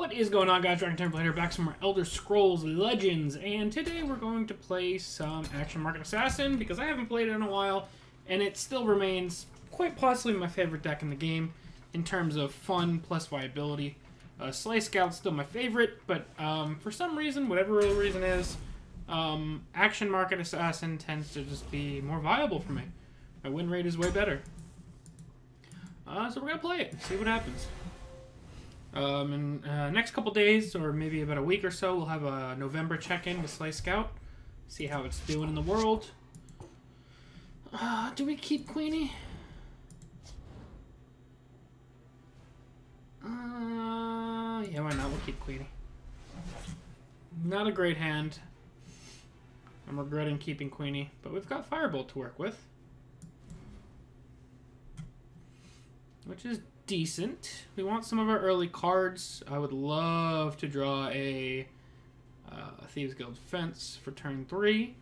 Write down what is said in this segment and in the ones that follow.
What is going on, guys? Dragon Temple here, back from our Elder Scrolls Legends, and today we're going to play some Action Market Assassin, because I haven't played it in a while, and it still remains quite possibly my favorite deck in the game, in terms of fun plus viability. Slay Scout's still my favorite, but for some reason, whatever the reason is, Action Market Assassin tends to just be more viable for me. My win rate is way better. So we're going to play it, see what happens. In next couple days, or maybe about a week or so, we'll have a November check-in with Slay Scout. See how it's doing in the world. Do we keep Queenie? Yeah, why not? We'll keep Queenie. Not a great hand. I'm regretting keeping Queenie, but we've got Firebolt to work with, which is decent. We want some of our early cards. I would love to draw a Thieves Guild Fence for turn 3.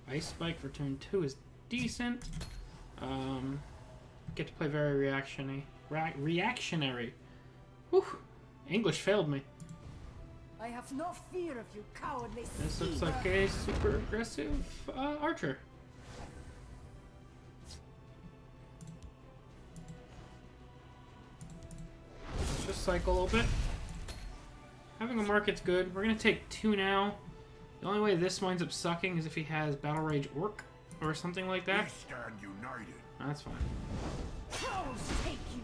Ice Spike for turn 2 is decent. Get to play very reactionary. Whew. English failed me. I have no fear of you, cowardly. This looks like a super aggressive archer. Just cycle a little bit. Having a market's good. We're gonna take 2 now. The only way this winds up sucking is if he has Battle Rage Orc or something like that. We stand united. That's fine. Trolls take you.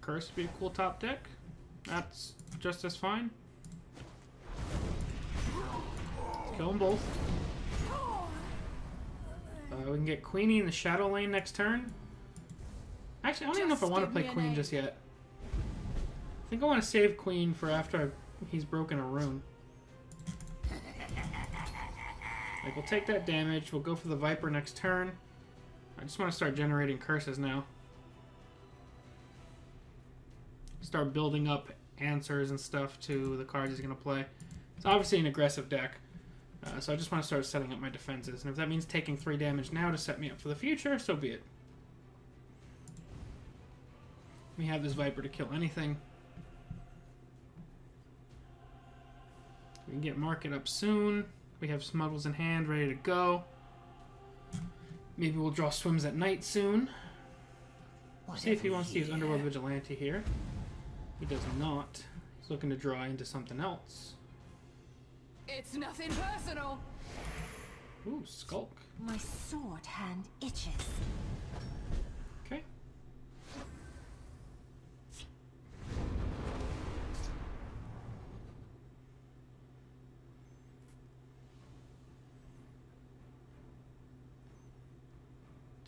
Curse would be a cool top deck. That's just as fine. Let's kill them both. We can get Queenie in the Shadow Lane next turn. Actually, I don't even know if I want to play Queen just yet. I think I want to save Queen for after he's broken a rune. Like, we'll take that damage. We'll go for the Viper next turn. I just want to start generating curses now. Start building up answers and stuff to the cards he's going to play. It's obviously an aggressive deck. So I just want to start setting up my defenses. And if that means taking 3 damage now to set me up for the future, so be it. We have this Viper to kill anything. We can get Market up soon. We have Smuggles in hand, ready to go. Maybe we'll draw Swims at Night soon. See if he wants to use Underworld Vigilante here. He does not. He's looking to draw into something else. It's nothing personal. Ooh, Skulk. My sword hand itches. Okay.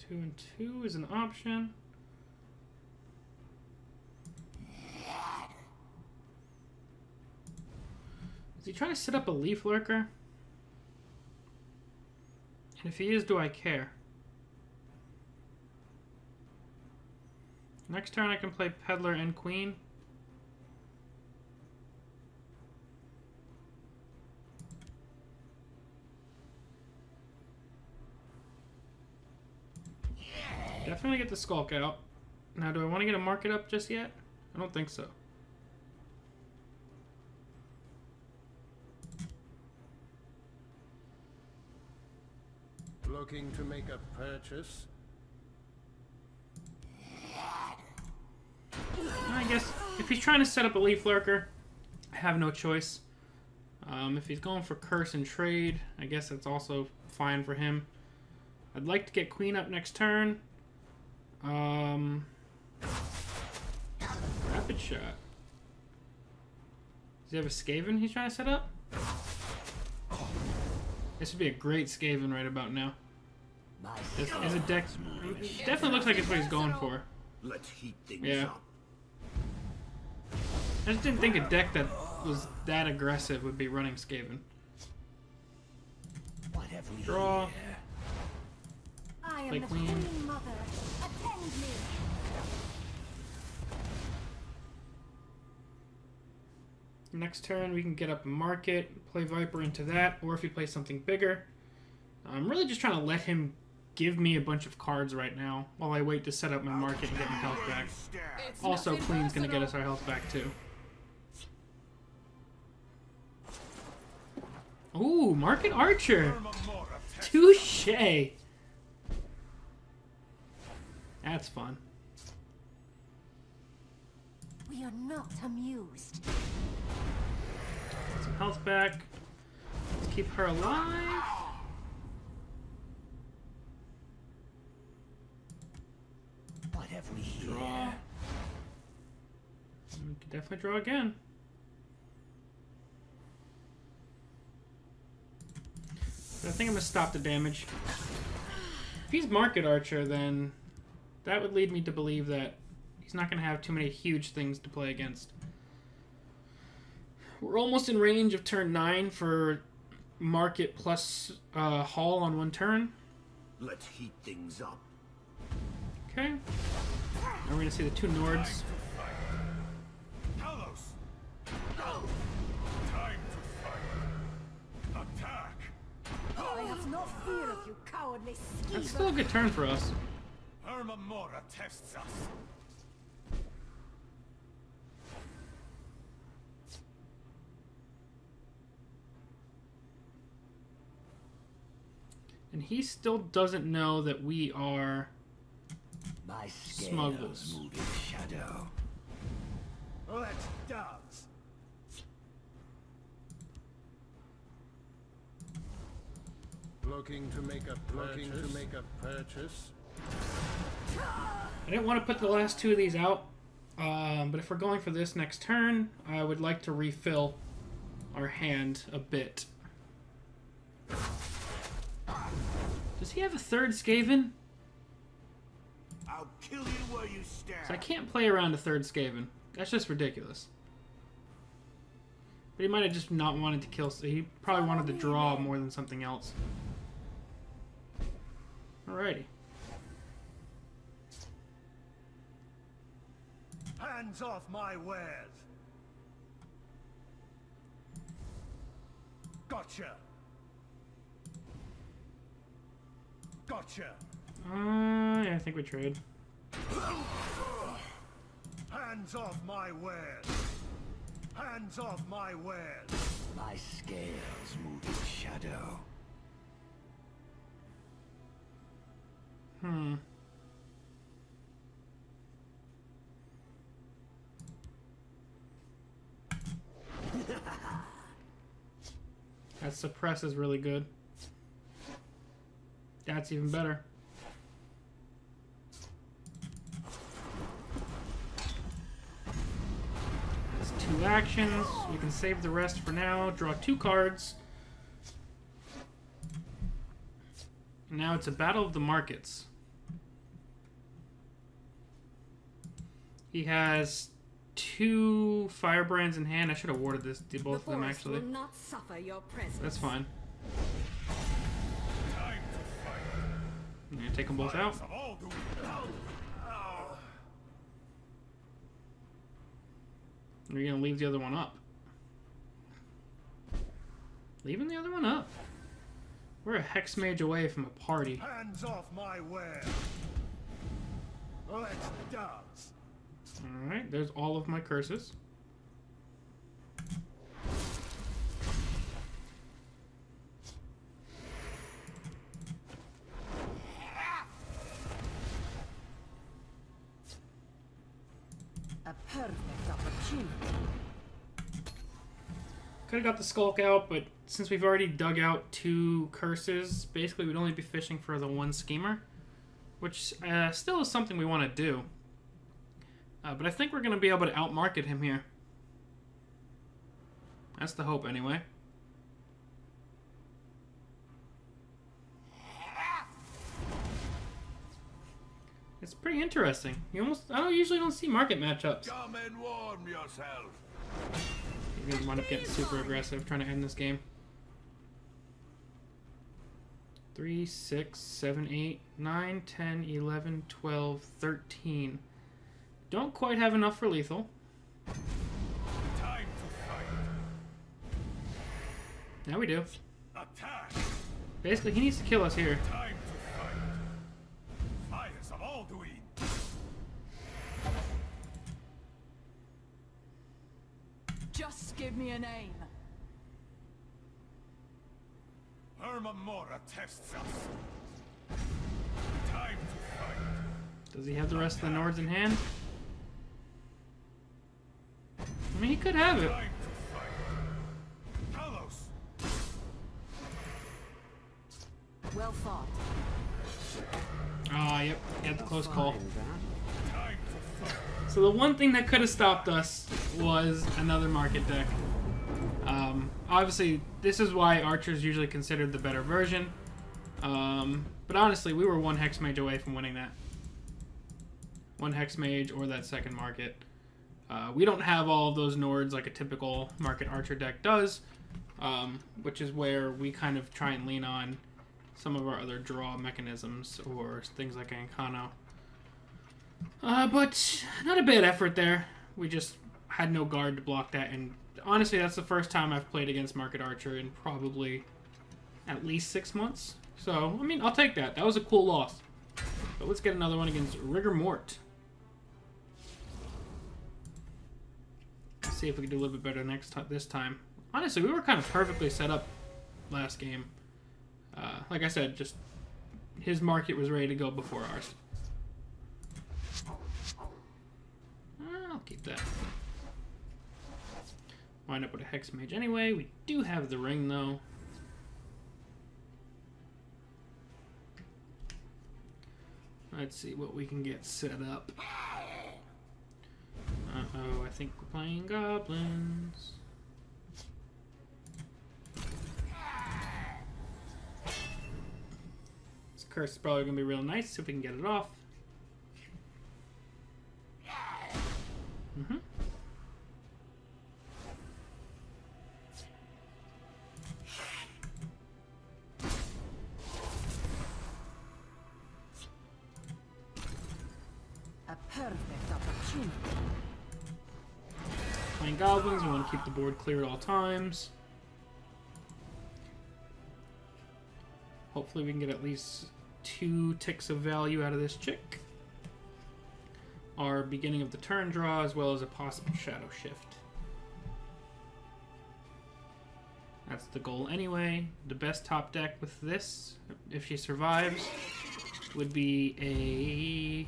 Two and 2 is an option. Is he trying to set up a Leaf Lurker? And if he is, do I care? Next turn I can play Peddler and Queen. Definitely get the Skulk out. Now, do I want to get a Market up just yet? I don't think so. Looking to make a purchase? I guess if he's trying to set up a Leaf Lurker, I have no choice. If he's going for Curse and Trade, I guess that's also fine for him. I'd like to get Queen up next turn. Rapid Shot. Does he have a Skaven he's trying to set up? This would be a great Skaven right about now. This is a deck. It definitely looks like it's what he's going for. Let's heat things up. I just didn't think a deck that was that aggressive would be running Skaven. Draw. Play Queen. Next turn we can get up a Market, play Viper into that, or if he plays something bigger. I'm really just trying to let him give me a bunch of cards right now while I wait to set up my market and get my health back. Also, Queen's going to get us our health back too. Ooh, Market Archer. Touché. That's fun. We are not amused. Some health back. Let's keep her alive. What have we here? Draw. We can definitely draw again. But I think I'm gonna stop the damage. If he's Market Archer, then that would lead me to believe that he's not gonna have too many huge things to play against. We're almost in range of turn 9 for Market plus Haul on one turn. Let's heat things up. Okay. Now we're gonna see the 2 Nords. I have no fear of you, cowardly skeever. That's still a good turn for us. Hermamora tests us. And he still doesn't know that we are My smugglers. move in shadow. Let's dance. Looking to make a purchase. I didn't want to put the last 2 of these out, but if we're going for this next turn, I would like to refill our hand a bit. Does he have a 3rd Skaven? I'll kill you where you stand. So I can't play around a 3rd Skaven. That's just ridiculous. But he might have just not wanted to kill. So he probably wanted to draw more than something else. Alrighty. Hands off my wares. Gotcha. Gotcha. Yeah, I think we trade. Hands off my wares. Hands off my wares. My scales move in shadow. That suppress is really good. That's even better. That's 2 actions. We can save the rest for now. Draw 2 cards. And now it's a battle of the markets. He has 2 firebrands in hand. I should have warded this to both of them actually. Will not suffer your presence. That's fine. I'm gonna take them both out. You're gonna leave the other one up. Leaving the other one up. We're a hex mage away from a party. Hands off my wares. Let's dance. Alright, there's all of my curses. A perfect opportunity. Could have got the Skulk out, but since we've already dug out 2 curses, basically we'd only be fishing for the 1 schemer, which still is something we want to do. But I think we're going to be able to outmarket him here. That's the hope, anyway. It's pretty interesting. I usually don't see market matchups. Come and warm yourself. He's going to wind up getting super aggressive, trying to end this game. 3, 6, 7, 8, 9, 10, 11, 12, 13. Don't quite have enough for lethal. Time to fight. Now we do. Attack. Basically, he needs to kill us here. Time to fight. Just give me a name. Hermamora tests us. Time to fight. Does he have the rest of the Nords in hand? I mean, he could have it. Time to fight. Talos. Well fought. Ah, yep. He had the close call. Time to fight. So the one thing that could have stopped us was another market deck. Obviously, this is why Archer's usually considered the better version. But honestly, we were one Hex Mage away from winning that. One Hex Mage or that second market. We don't have all of those Nords like a typical market Archer deck does, which is where we kind of try and lean on some of our other draw mechanisms or things like Ancano. But not a bad effort there. We just had no guard to block that, and honestly, that's the first time I've played against Market Archer in probably at least 6 months. So, I mean, I'll take that. That was a cool loss. But let's get another one against Rigor Mort. Let's see if we can do a little bit better this time. Honestly, we were kind of perfectly set up last game. Like I said, just his market was ready to go before ours. I'll keep that. Wind up with a Hex Mage anyway. We do have the ring, though. Let's see what we can get set up. Uh-oh, I think we're playing goblins. This curse is probably going to be real nice if we can get it off. Mm-hmm. A perfect opportunity. Playing goblins, we want to keep the board clear at all times. Hopefully we can get at least 2 ticks of value out of this chick. Our beginning of the turn draw, as well as a possible shadow shift. That's the goal anyway. The best top deck with this, if she survives, would be a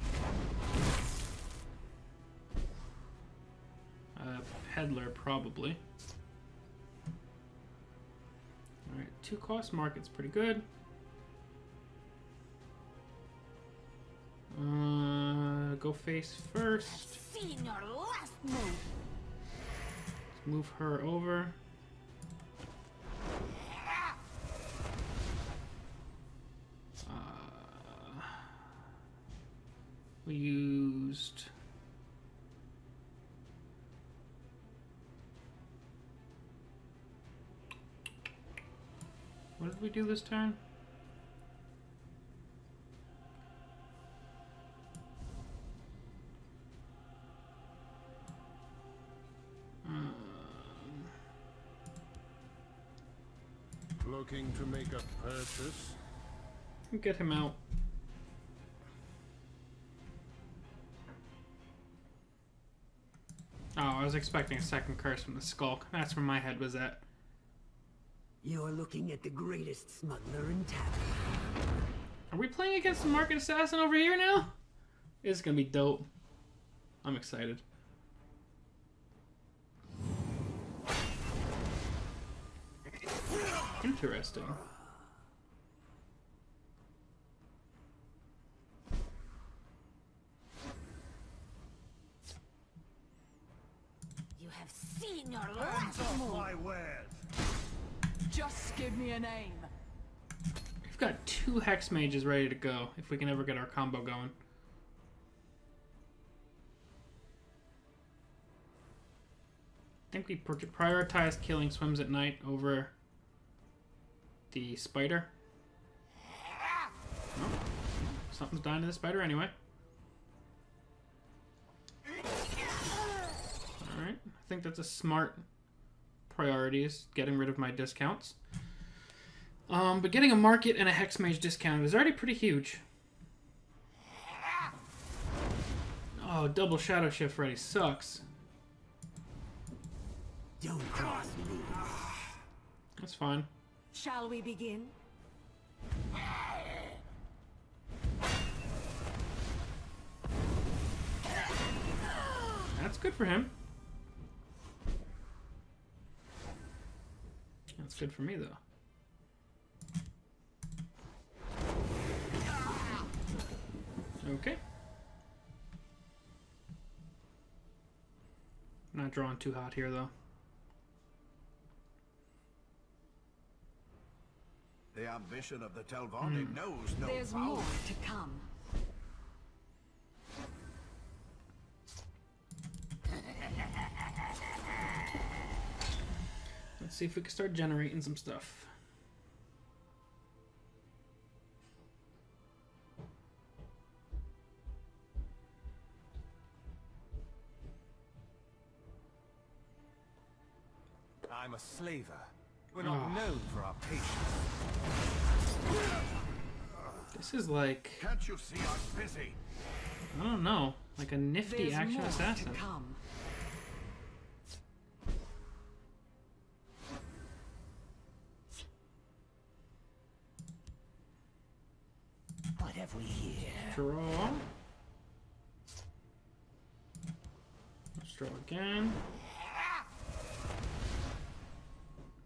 Peddler, probably. Alright, 2 cost market's pretty good. Go face first. Seen your last move. Let's move her over. We used... What did we do this turn? Looking to make a purchase? Get him out. Oh, I was expecting a second curse from the Skulk. That's where my head was at. You're looking at the greatest smuggler in town. Are we playing against the Market Assassin over here now? It's gonna be dope. I'm excited. Interesting. You have seen your Hands last off move. my wares. Just give me a name. We've got 2 Hex Mages ready to go if we can ever get our combo going. I think we prioritized killing Swims at Night over the spider. Oh, something's dying to the spider anyway. Alright, I think that's a smart priority, is getting rid of my discounts. But getting a market and a Hex Mage discount is already pretty huge. Oh, double Shadow Shift ready sucks. Don't cross me. That's fine. Shall we begin? That's good for him. That's good for me, though. Okay. Not drawing too hot here, though. The ambition of the Telvanni knows no There's bounds. more to come. Let's see if we can start generating some stuff. I'm a slaver. We're not known for our patience. This is like, Can't you see I'm busy? I don't know, like a nifty There's action more assassin. to come. What have we here? Draw. Let's draw again.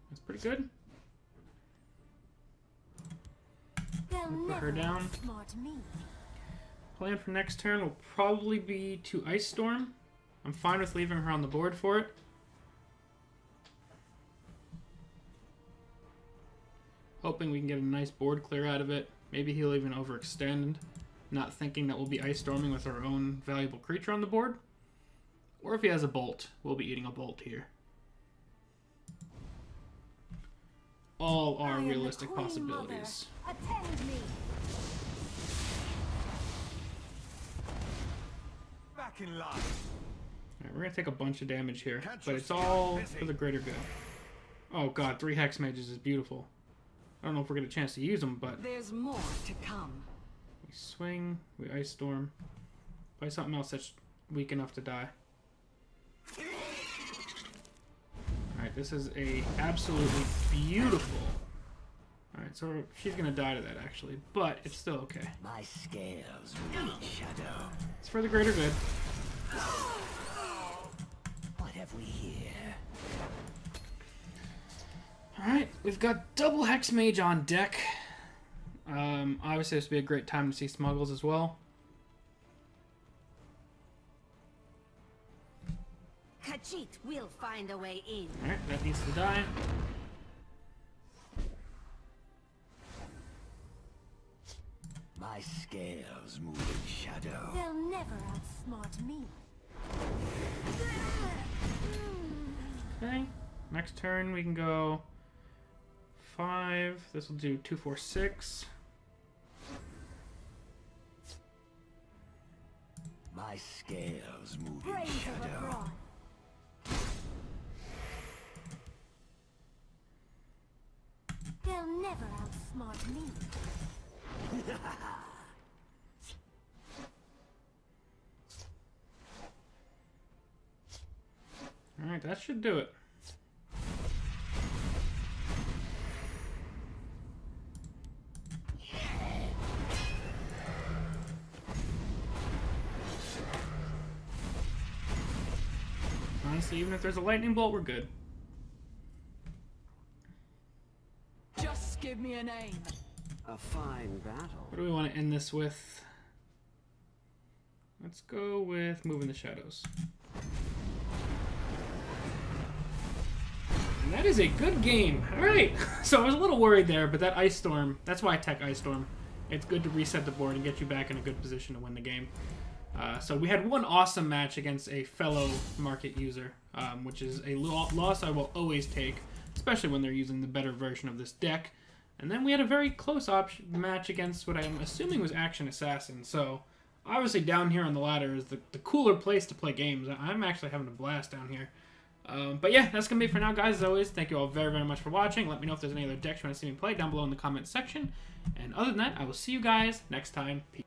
That's pretty good. They'll Put never her down. outsmart me. Plan for next turn will probably be to Ice Storm. I'm fine with leaving her on the board for it. Hoping we can get a nice board clear out of it. Maybe he'll even overextend, not thinking that we'll be Ice Storming with our own valuable creature on the board. Or if he has a bolt, we'll be eating a bolt here. All are I am the realistic Queen possibilities. Mother. Attend me. Back in line. Alright, we're gonna take a bunch of damage here, Can't but you it's see I'm all busy? for the greater good. Oh god, 3 Hex Mages is beautiful. I don't know if we're gonna get a chance to use them, but There's more to come. we swing, we Ice Storm, play something else that's weak enough to die. Alright, this is a absolutely beautiful. Alright, so she's gonna die to that actually, but it's still okay. My scales will eat shadow. It's for the greater good. What have we here? Alright, we've got double Hex Mage on deck. Obviously this would be a great time to see Smuggles as well. Khajiit will find a way in. Alright, that needs to die. My scales move in shadow. They'll never outsmart me. Okay, next turn we can go 5. This will do 2, 4, 6. My scales move in Brains of a shadow. fraud. They'll never outsmart me. Alright, that should do it. Honestly, even if there's a lightning bolt, we're good. Just give me a name. A fine battle. What do we want to end this with? Let's go with moving the shadows. And that is a good game. Alright, so I was a little worried there, but that Ice Storm, that's why I tech Ice Storm. It's good to reset the board and get you back in a good position to win the game. So we had one awesome match against a fellow market user, which is a loss I will always take, especially when they're using the better version of this deck. And then we had a very close match against what I'm assuming was Action Assassin. So obviously down here on the ladder is the cooler place to play games. I'm actually having a blast down here. But yeah, that's going to be it for now, guys. As always, thank you all very, very much for watching. Let me know if there's any other decks you want to see me play down below in the comment section. And other than that, I will see you guys next time. Peace.